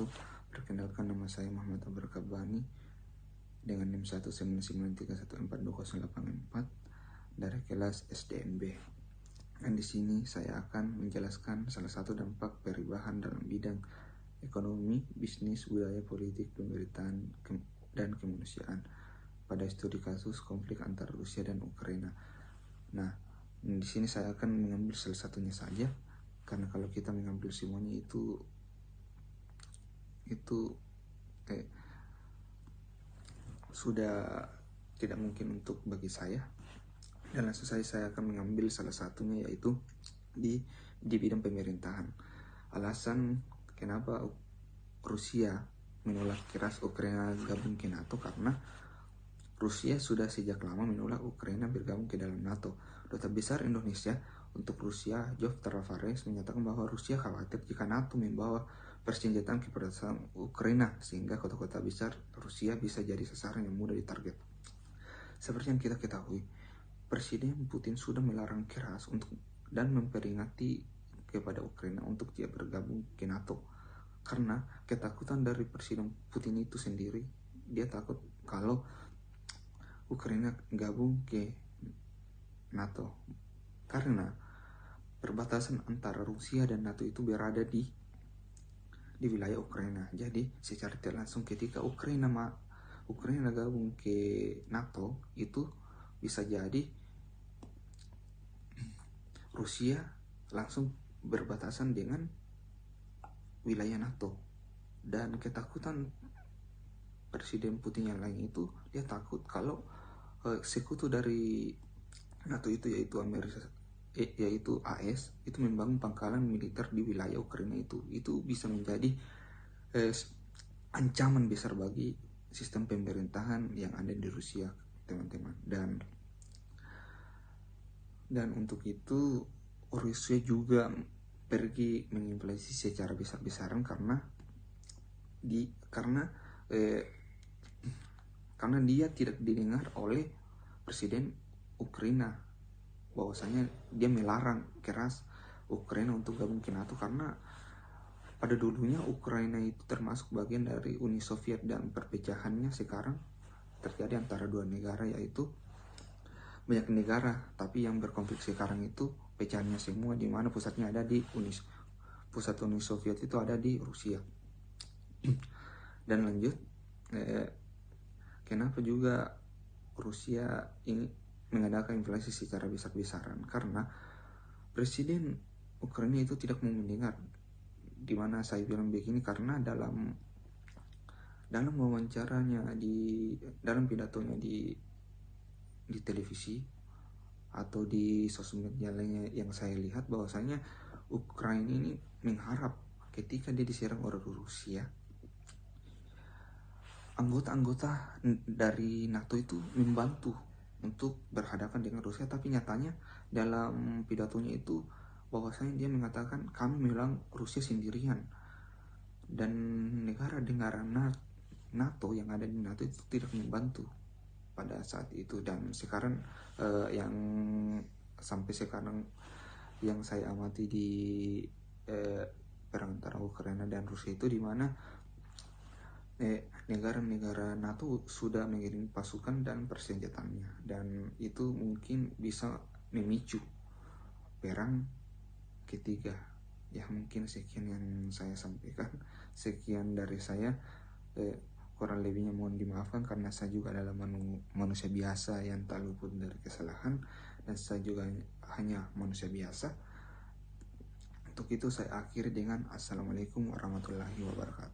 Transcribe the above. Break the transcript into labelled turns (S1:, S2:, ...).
S1: wabarakatuh. Perkenalkan, nama saya Muhammad Abar Kabani dengan NIM 19931142084 dari kelas SDMB. Dan di sini saya akan menjelaskan salah satu dampak perubahan dalam bidang ekonomi, bisnis, budaya, politik, pemerintahan, dan kemanusiaan pada studi kasus konflik antara Rusia dan Ukraina. Nah, di sini saya akan mengambil salah satunya saja, karena kalau kita mengambil semuanya itu sudah tidak mungkin untuk bagi saya. Dan langsung saya akan mengambil salah satunya, yaitu di bidang pemerintahan. Alasan kenapa Rusia menolak keras Ukraina gabung ke NATO, karena Rusia sudah sejak lama menolak Ukraina bergabung ke dalam NATO. Duta Besar Indonesia untuk Rusia, Jov Tavares, menyatakan bahwa Rusia khawatir jika NATO membawa persenjataan kepada Ukraina, sehingga kota-kota besar Rusia bisa jadi sasaran yang mudah ditarget. Seperti yang kita ketahui, Presiden Putin sudah melarang keras dan memperingati kepada Ukraina untuk tidak bergabung ke NATO. Karena ketakutan dari Presiden Putin itu sendiri, dia takut kalau Ukraina gabung ke NATO, karena perbatasan antara Rusia dan NATO itu berada di wilayah Ukraina. Jadi secara tidak langsung ketika Ukraina gabung ke NATO, itu bisa jadi Rusia langsung berbatasan dengan wilayah NATO. Dan ketakutan Presiden Putin yang lain itu, dia takut kalau sekutu dari NATO itu, yaitu AS, itu membangun pangkalan militer di wilayah Ukraina itu bisa menjadi ancaman besar bagi sistem pemerintahan yang ada di Rusia, teman-teman. Dan untuk itu Rusia juga pergi menginvasi secara besar-besaran karena dia tidak didengar oleh Presiden Ukraina, bahwasanya dia melarang keras Ukraina untuk gabung ke NATO, karena pada dulunya Ukraina itu termasuk bagian dari Uni Soviet, dan perpecahannya sekarang terjadi antara dua negara, yaitu banyak negara, tapi yang berkonflik sekarang itu pecahannya semua, di mana pusatnya ada di pusat Uni Soviet itu ada di Rusia. Dan lanjut, kenapa juga Rusia ini mengadakan invasi secara besar-besaran? Karena Presiden Ukraina itu tidak mau mendengar. Dimana saya bilang begini, karena dalam wawancaranya, dalam pidatonya di televisi atau di sosmed lainnya yang saya lihat, bahwasanya Ukraina ini mengharap ketika dia diserang oleh Rusia, anggota-anggota dari NATO itu membantu untuk berhadapan dengan Rusia. Tapi nyatanya dalam pidatonya itu, bahwasanya dia mengatakan kami melawan Rusia sendirian, dan negara-negara NATO yang ada di NATO itu tidak membantu pada saat itu. Dan sekarang yang sampai sekarang yang saya amati di perang antara Ukraina dan Rusia itu, di mana negara-negara NATO sudah mengirim pasukan dan persenjataannya, dan itu mungkin bisa memicu perang ketiga. Ya, mungkin sekian yang saya sampaikan. Sekian dari saya, kurang lebihnya mohon dimaafkan, karena saya juga adalah manusia biasa yang tak luput dari kesalahan, dan saya juga hanya manusia biasa. Untuk itu saya akhiri dengan Assalamualaikum warahmatullahi wabarakatuh.